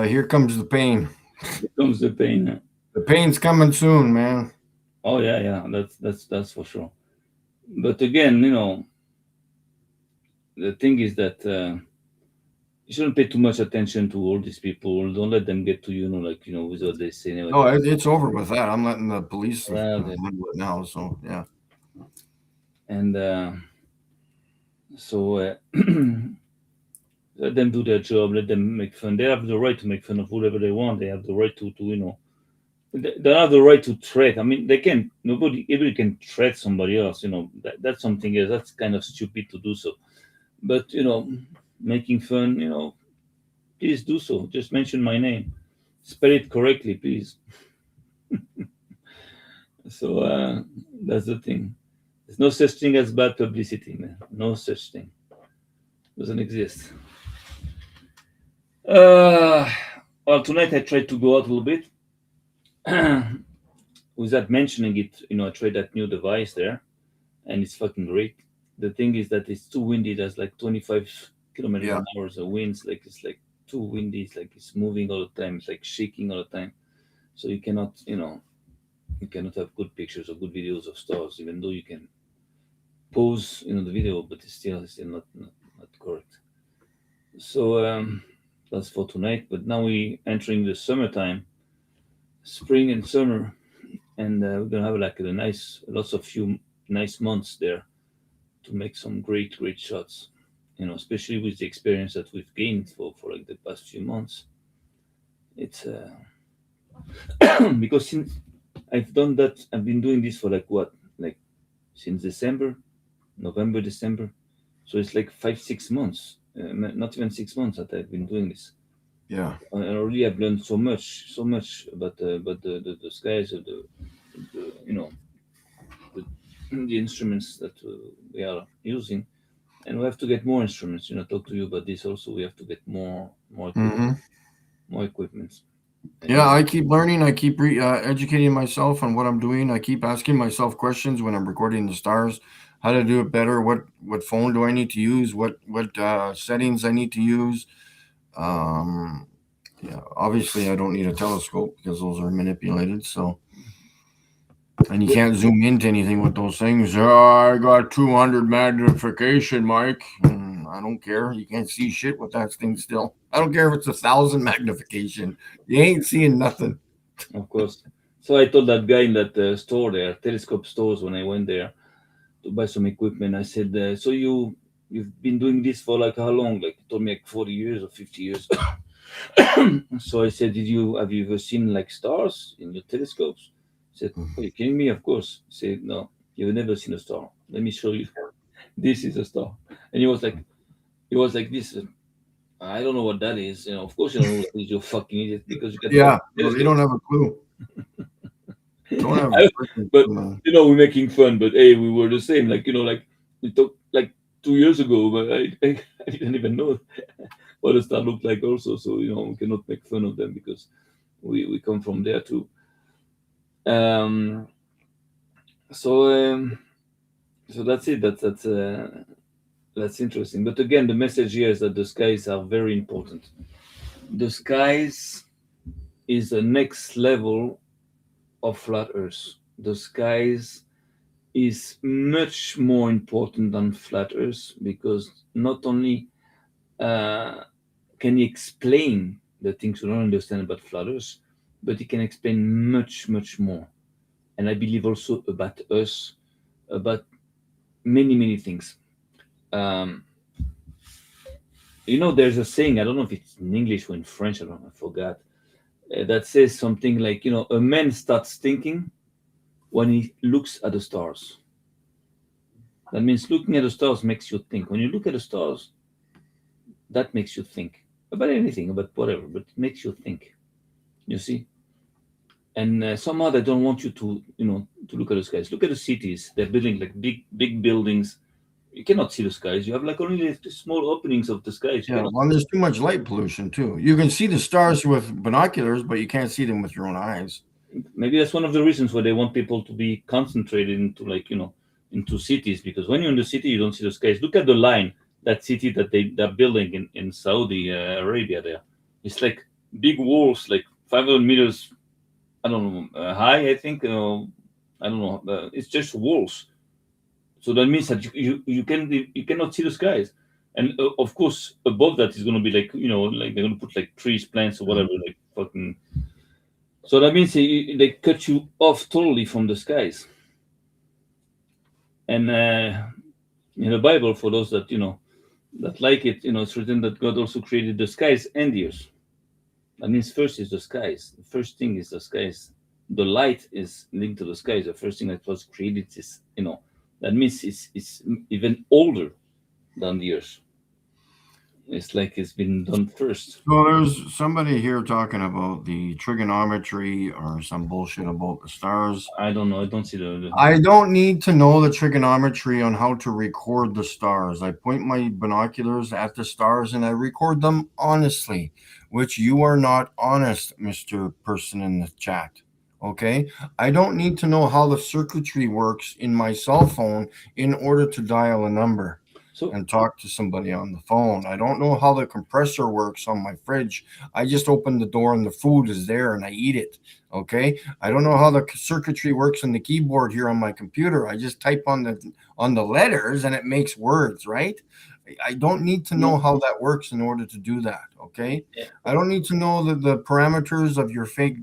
here comes the pain. Here comes the pain. The pain's coming soon, man. Oh yeah, yeah, that's for sure. But again, the thing is that you shouldn't pay too much attention to all these people. Don't let them get to like with what they say No, nowadays. it's over with that. I'm letting the police Yeah, handle it now. So yeah, and so let them do their job. Let them make fun. They have the right to make fun of whoever they want. They have the right to they have the right to threat. I mean, they can. Everybody can threat somebody else. That's something else. That's kind of stupid to do so. But making fun. Please do so. Just mention my name. Spell it correctly, please. So that's the thing. There's no such thing as bad publicity, man. No such thing. Doesn't exist. Uh, well, tonight I tried to go out a little bit without mentioning it. I tried that new device there, and it's fucking great. The thing is that it's too windy. There's like 25 kilometers Yeah. an hour of winds. Like it's like too windy. It's like it's moving all the time. It's like shaking all the time. So you cannot, you cannot have good pictures or good videos of stars, even though you can pause, the video, but it's still not correct. So that's for tonight. But now we entering the summertime, spring and summer, and we're gonna have like a nice, lots of few nice months there to make some great shots. Especially with the experience that we've gained for like the past few months. It's because since I've done that, I've been doing this for like what, like since December, November, December. So it's like 5, 6 months, not even 6 months that I've been doing this. Yeah. And already I've learned so much about the skies of the the, the instruments that we are using, and we have to get more instruments. Talk to you about this also. We have to get Hmm. more equipment, Yeah, and I keep learning. I keep educating myself on what I'm doing. I keep asking myself questions when I'm recording the stars, how to do it better. What phone do I need to use? What settings I need to use? Um, yeah, obviously I don't need a telescope because those are manipulated. So, and you can't zoom into anything with those things. Oh, I got 200 magnification, Mike. I don't care. You can't see shit with that thing still. I don't care if it's 1,000 magnification. You ain't seeing nothing. of course. So I told that guy in that store there, telescope stores, when I went there to buy some equipment. I said, "So you've been doing this for like how long?" Like he told me like 40 years or 50 years. So I said, have you ever seen like stars in your telescopes? He said, "Are you kidding me? Of course." I said, "No, you've never seen a star. Let me show you. This is a star." And he was like this. I don't know what that is. Of course you don't know what it is. You fucking idiot, because you got Yeah, fucking no, they don't telescopes. have a clue. Don't have a I- freaking but clue, man. we're making fun. But hey, we were the same. Like like we talked like 2 years ago, but I didn't even know what a star looked like. Also, so we cannot make fun of them because we come from there too. Um, so so that's it. That's interesting. But again, the message here is that the skies are very important. The skies is the next level of flat Earth. The skies is much more important than flat Earth, because not only uh, can he explain the things we don't understand about flat Earth, but he can explain much more. And I believe also about us, about many things. Um, there's a saying, I don't know if it's in English or in French, I don't know, I forgot, that says something like, a man starts thinking when he looks at the stars. That means looking at the stars makes you think. When you look at the stars, that makes you think about anything, about whatever, but it makes you think, you see? And somehow they don't want you to look at the skies. Look at the cities. They're building like big buildings. You cannot see the skies. You have like only the small openings of the skies. You Yeah, cannot. well, there's too much light pollution too. You can see the stars with binoculars, but you can't see them with your own eyes. Maybe that's one of the reasons why they want people to be concentrated into, like, into cities, because when you're in the city you don't see the skies. Look at the line, that city that they're building in Saudi Arabia there. It's like big walls, like 500 meters, I don't know, high, I think. I don't know, it's just walls. So that means that you cannot see the skies. And of course above that is going to be like, like they're going to put like trees, plants, or whatever, like fucking. So that means they cut you off totally from the skies. And in the Bible, for those that that like it, it's written that God also created the skies and the earth. That means first is the skies. The first thing is the skies. The light is linked to the skies. The first thing that was created is, that means it's even older than the earth. It's like it's been done first. So there's somebody here talking about the trigonometry or some bullshit about the stars. I don't know. I don't see the I don't need to know the trigonometry on how to record the stars. I point my binoculars at the stars and I record them honestly, which you are not honest, Mr. Person in the chat. Okay. I don't need to know how the circuitry works in my cell phone in order to dial a number So and talk to somebody on the phone. I don't know how the compressor works on my fridge. I just open the door and the food is there and I eat it. Okay. I don't know how the circuitry works in the keyboard here on my computer. I just type on the letters and it makes words, right? I don't need to know no, how that works in order to do that. Okay. yeah. I don't need to know the parameters of your fake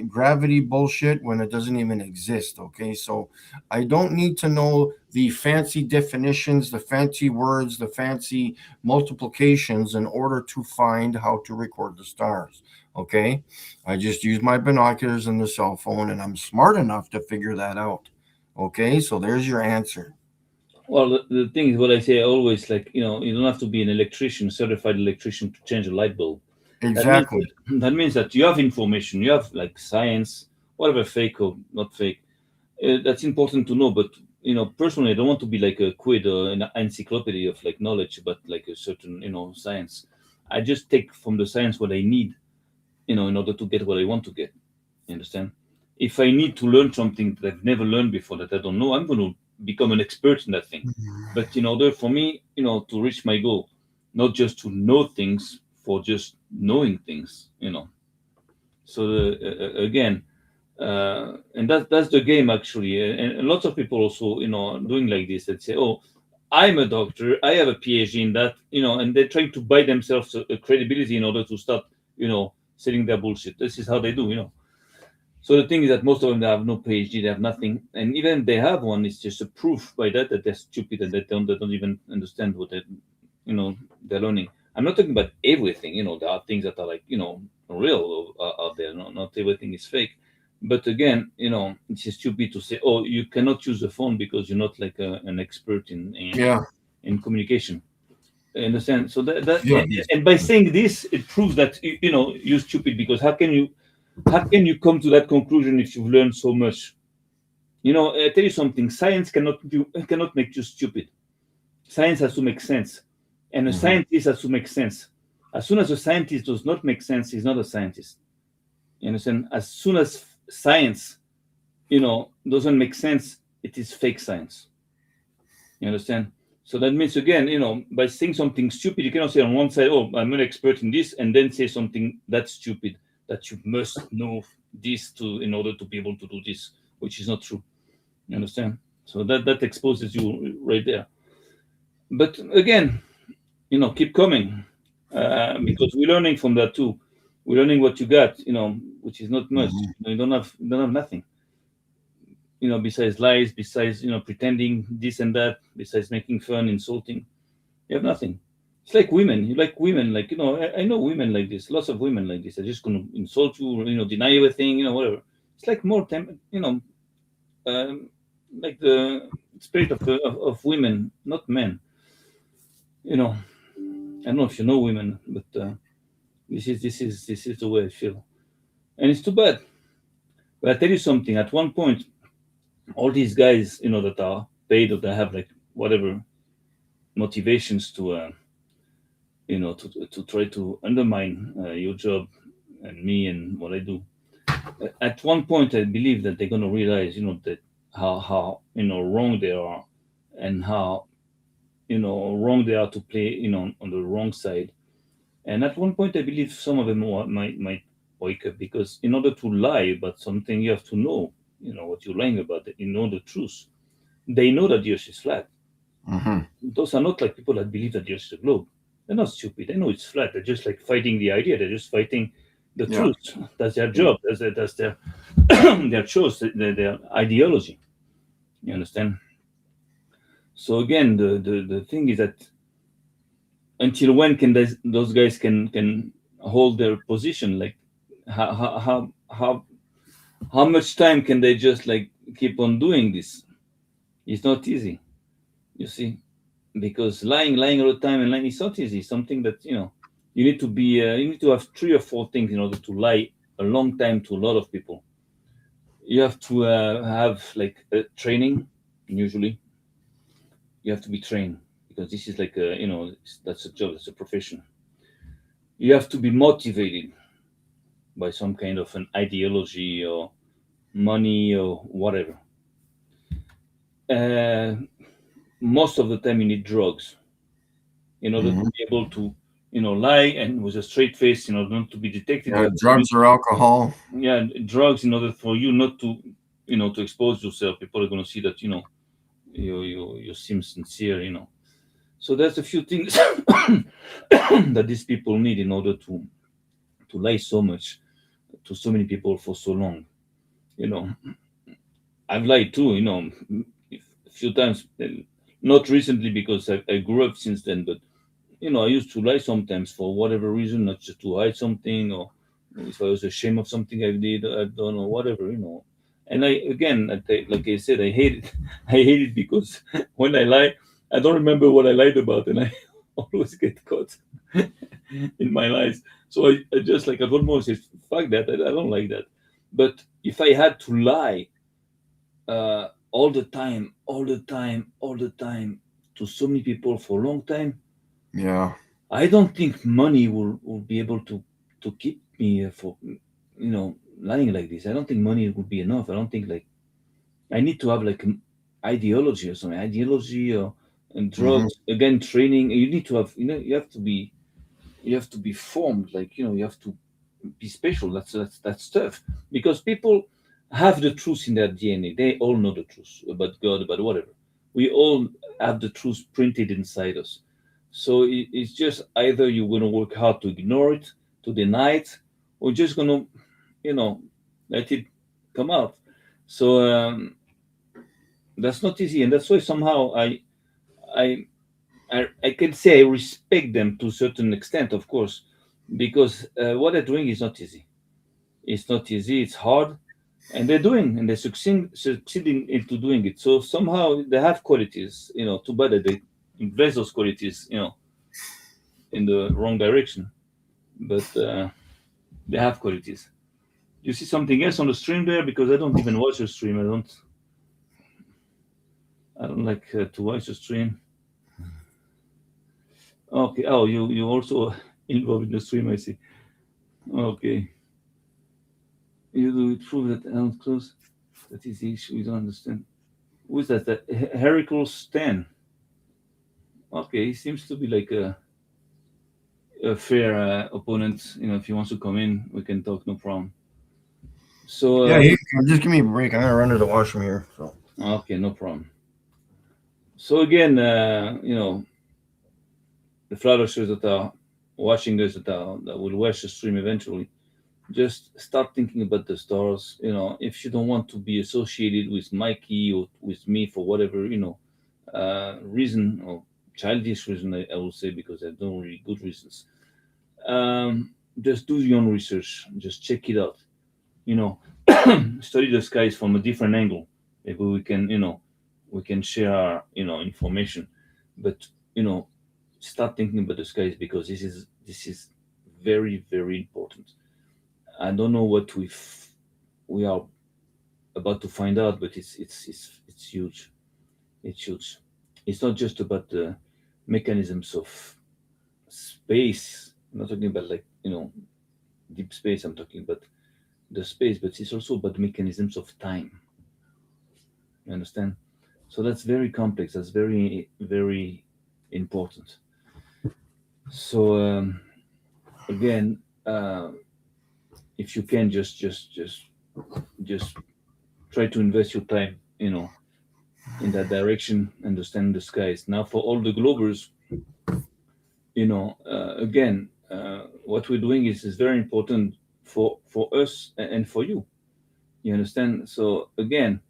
gravity bullshit when it doesn't even exist. Okay, so I don't need to know the fancy definitions, the fancy words, the fancy multiplications in order to find how to record the stars. Okay, I just use my binoculars and the cell phone, and I'm smart enough to figure that out. Okay, so there's your answer. Well, the thing is, what I say always, like, you don't have to be an electrician, certified electrician, to change a light bulb. That means Exactly. that means that you have information, you have like science, whatever, fake or not fake. That's important to know. But personally, I don't want to be like a quid or an encyclopedia of like knowledge about like a certain science. I just take from the science what I need, in order to get what I want to get. You understand? If I need to learn something that I've never learned before, that I don't know, I'm going to become an expert in that thing. But in order for me, to reach my goal, not just to know things for just knowing things, So again, and that's the game actually. And lots of people also, doing like this. That say, "Oh, I'm a doctor. I have a PhD in that," and they're trying to buy themselves a credibility in order to start, selling their bullshit. This is how they do. So the thing is that most of them, they have no PhD, they have nothing, and even if they have one, it's just a proof by that they're stupid and they don't even understand what they're learning. I'm not talking about everything. There are things that are like real out there. No, not everything is fake. But again, it's just stupid to say, oh, you cannot use the phone because you're not like an expert Yeah. in communication. I understand. So that Yeah. and by saying this, it proves that you're stupid, because how can you come to that conclusion if you've learned so much? I tell you something. Science cannot make you stupid. Science has to make sense, and a Hmm. scientist has to make sense. As soon as a scientist does not make sense, he's not a scientist. You understand? As soon as science, doesn't make sense, it is fake science. You understand? So that means, again, by saying something stupid, you cannot say on one side, "Oh, I'm an expert in this," and then say something that's stupid, that you must know this to in order to be able to do this, which is not true. You understand? So that exposes you right there. But again, keep coming, because we're learning from that too. We're learning what you got, which is not much. Hmm. You don't have nothing, besides lies, besides pretending this and that, besides making fun, insulting. You have nothing. It's like women. You like women, like I know women like this. Lots of women like this. They're just gonna insult you, deny everything, whatever. It's like more um, like the spirit of women, not men. You know, I don't know if you know women, but this is the way I feel, and it's too bad. But I tell you something. At one point, all these guys, that are paid or that have like whatever motivations to try to undermine your job and me and what I do. At one point, I believe that they're gonna realize, that how wrong they are, and how wrong they are to play, on the wrong side. And at one point, I believe some of them might wake up, because in order to lie about something, you have to know, what you're lying about. You know the truth. They know that the Earth is flat. Hmm. Those are not like people that believe that the Earth is a globe. They're not stupid. They know it's flat. They're just like fighting the idea. They're just fighting the Yeah. truth. That's their Yeah. job. That's their their choice. Their ideology. You understand? So again, the thing is that until when can those guys can hold their position? Like how much time can they just like keep on doing this? It's not easy. You see, because lying all the time and lying is not easy. Something that you need to have three or four things in order to lie a long time to a lot of people. You have to have like a training. Usually, you have to be trained, because this is like that's a job, that's a profession. You have to be motivated. by some kind of an ideology or money or whatever. Uh, Most of the time, you need drugs in order to Hmm. be able to, lie and with a straight face, not to be detected. You Yeah, have to drugs use, or alcohol. yeah, drugs in order for you not to, to expose yourself. People are going to see that, you seem sincere. So there's a few things that these people need in order to lie so much to so many people for so long. You know, I've lied too. A few times, not recently because I grew up since then, but I used to lie sometimes for whatever reason, not just to hide something or if I was ashamed of something I've done or whatever. And like I said, I hate it. I hate it because when I lie, I don't remember what I lied about, and I always get caught in my lies. So I just like I almost say, fuck that. I don't like that. But if I had to lie all the time, all the time, all the time to so many people for a long time, Yeah, I don't think money will be able to keep me for lying like this. I don't think money would be enough. I don't think like I need to have like an ideology or something, ideology or and hmm, drugs again, training. You need to have you have to be formed, like you have to be special. That's tough because people have the truth in their DNA. They all know the truth about God, about whatever. We all have the truth printed inside us. So it's just either you're going to work hard to ignore it, to deny it, or just going to, you know, let it come out. So that's not easy, and that's why somehow I I can say I respect them to a certain extent, of course, because what they're doing is not easy. It's not easy. It's hard, and they're doing, and they're succeeding into doing it. So somehow they have qualities. Too bad that they invest those qualities, in the wrong direction. But they have qualities. You see something else on the stream there because I don't even watch the stream. I don't like to watch the stream. Okay. Oh, you also involved in the stream. I see. Okay. You do it prove that I'm close. That is the issue. You don't understand. Who is that? That Heracles Stan. Okay, he seems to be like a fair opponent. If he wants to come in, we can talk. No problem. So yeah. Just give me a break. I'm gonna run to the washroom here. So okay, no problem. So again, the flourishers that are watching us that will watch the stream eventually, just start thinking about the stars. If you don't want to be associated with Mikey or with me for whatever reason or childish reason, I will say because I don't really good reasons. Just do your own research. Just check it out. You know, study the skies from a different angle. Maybe we can share our information, but you know, start thinking about the skies because this is very very important. I don't know what we are about to find out, but it's huge. It's huge. It's not just about the mechanisms of space. I'm not talking about like deep space. I'm talking about the space, but it's also about mechanisms of time. You understand? So that's very complex. That's very very important. So again, if you can just try to invest your time, in that direction, understand the skies. Now, for all the globers, again, what we're doing is very important for us and for you. You understand? So again,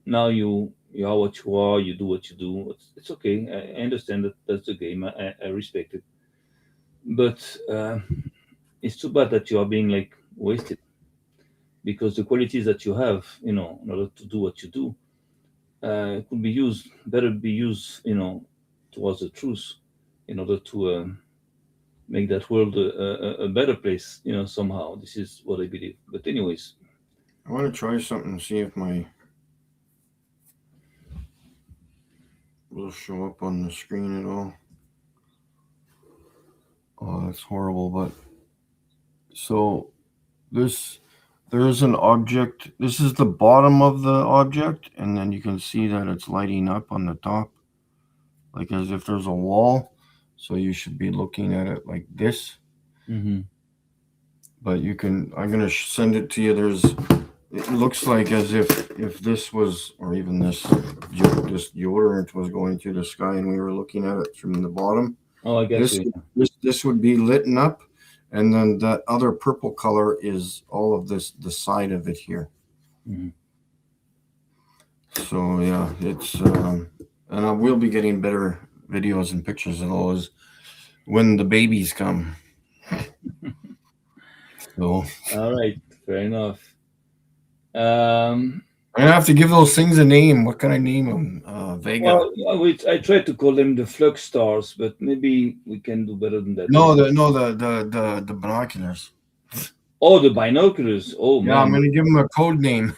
now you are what you are. You do what you do. It's okay. I understand that that's the game. I respect it. But it's too bad that you are being like wasted because the qualities that you have, in order to do what you do, could be used better be used, towards the truth, in order to make that world a better place. Somehow this is what I believe. But anyways, I want to try something and see if my will show up on the screen at all. Oh, that's horrible. But so This there is an object. This is the bottom of the object, and then you can see that it's lighting up on the top, like as if there's a wall. So you should be looking at it like this. Mm-hmm. But you can. I'm gonna send it to you. There's. It looks like as if this was, or even this deodorant was going through the sky, and we were looking at it from the bottom. Oh, I get This you. this would be lit up, and then that other purple color is all of this the side of it here. Mm-hmm. So yeah, it's and I will be getting better videos and pictures of those when the babies come. So All right, fair enough. Um, I'm gonna have to give those things a name. What can I name them? Vega. I tried to call them the flux stars, but maybe we can do better than that. No, the binoculars. Oh, the binoculars. Oh Yeah, I'm man. gonna give them a code name.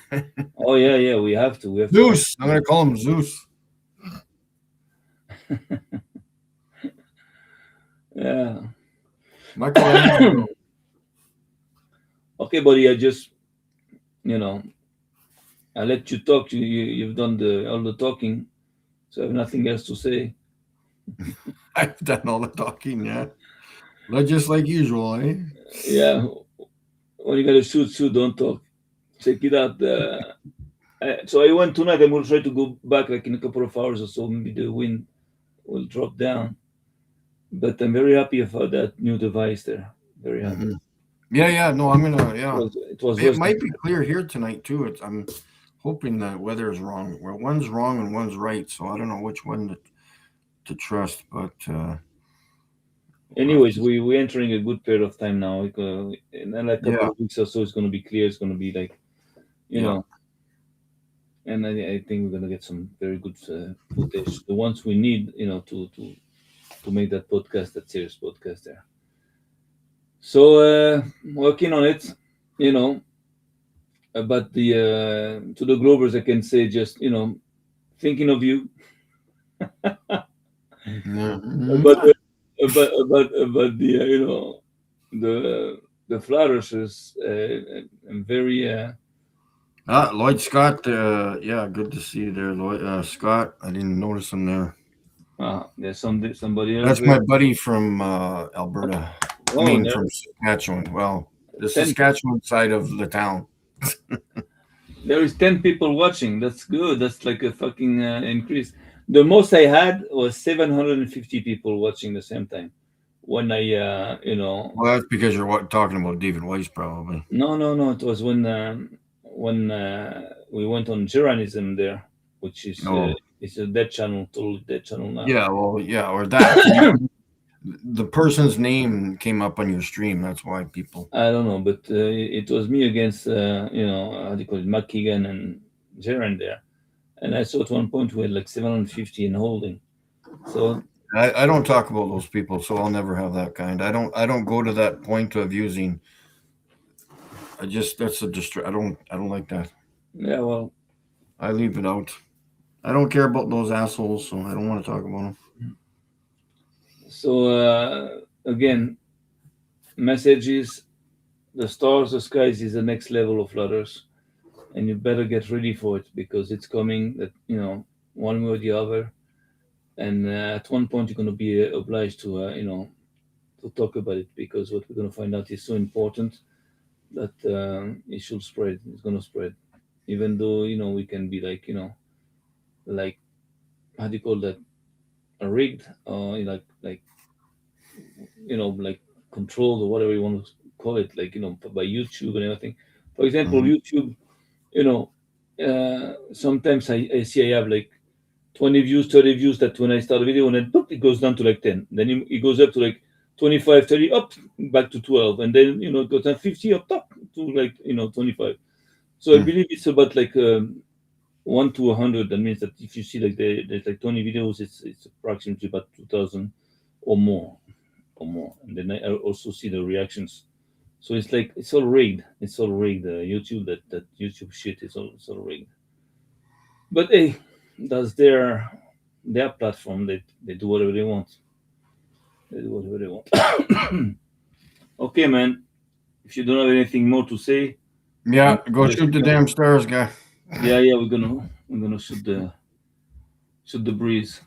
Oh yeah, yeah. We have to. We have to. Zeus. I'm gonna call him Zeus. Yeah. Michelangelo. Okay, buddy. You know, I let you talk. You've done the all the talking, so I have nothing else to say. I've done all the talking. Yeah, just like usual, eh? Yeah. When you gotta shoot, don't talk. Check it out. So I went tonight. I'm gonna try to go back like in a couple of hours or so. Maybe the wind will drop down. But I'm very happy about that new device there. Very happy. Hmm. Yeah. No, I'm gonna. Yeah, It was it worth might it. be clear here tonight too. I'm hoping the weather is wrong. Well, one's wrong and one's right, so I don't know which one to trust. But we'll have Anyways, to. we're entering a good period of time now. In like a couple Yeah, of weeks or so, it's gonna be clear. It's gonna be like you yeah, know, and I think we're gonna get some very good footage, the ones we need, to make that podcast, that serious podcast there. So working on it, you know. But the to the Glovers, I can say just thinking of you, yeah. but about the the flourishes. I'm very Lloyd Scott. Yeah, good to see you there, Lloyd Scott. I didn't notice him there. there's somebody else That's there. my buddy from Alberta. I Oh, mean, there from Saskatchewan. Well, the 10 Saskatchewan side of the town. there is 10 people watching. That's good. That's like a fucking increase. The most I had was 750 people watching the same time. When I Well, that's because you're talking about David Weiss, probably. no, it was when we went on Jeranism there, which is Oh, it's a dead channel, totally dead channel now. yeah. Well, yeah, or that. The person's name came up on your stream. That's why people. I don't know, but it was me against how do you call it, McKeegan and Geran there, and I saw at one point we had like 750 in holding. So I don't talk about those people, so I'll never have that kind. I don't go to that point of using. I just that's a I don't like that. yeah, well, I leave it out. I don't care about those assholes, so I don't want to talk about them. so again, messages: the stars, the skies is the next level of flutters, and you better get ready for it because it's coming. That one way or the other, and at one point you're going to be obliged to to talk about it because what we're going to find out is so important that it should spread. It's going to spread, even though we can be like like how do you call that, rigged, or like like controlled or whatever you want to call it, like by YouTube and everything. For example, Hmm. YouTube, you know, sometimes I see I have like 20 views, 30 views that when I start a video and then boop, it goes down to like 10. Then it goes up to like 25, 30, up back to 12. And then, it goes down 50 up top to like, 25. So I believe it's about like 1 to 100. That means that if you see like there's like 20 videos, it's approximately about 2,000 or more And then I also see the reactions. So it's like, it's all rigged. It's all rigged. YouTube, that YouTube shit is all rigged. But hey, that's their platform. They do whatever they want. They do whatever they want. Okay, man. if you don't have anything more to say, Yeah, I'm go just shoot the damn stars, guy. yeah, we're gonna shoot the breeze,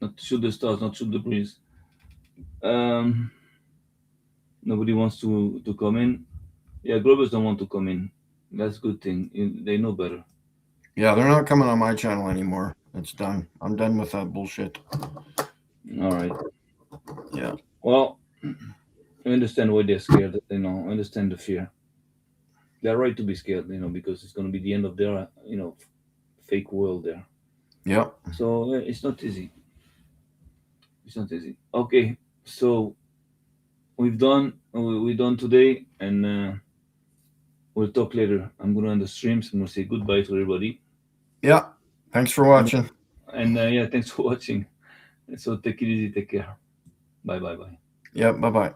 not shoot the stars, not shoot the breeze. Um, Nobody wants to come in. Yeah, Globers don't want to come in. That's a good thing. They know better. Yeah, they're not coming on my channel anymore. It's done. I'm done with that bullshit. All right. Yeah. Well, I understand why they're scared. I understand the fear. They're right to be scared. Because it's going to be the end of their fake world there. Yep. So it's not easy. It's not easy. Okay, so we done today, and we'll talk later. I'm gonna end the streams. I'm gonna say goodbye to everybody, Yeah. Thanks for and watching. yeah, thanks for watching. So take it easy, take care. Bye bye bye. Yep. Bye bye.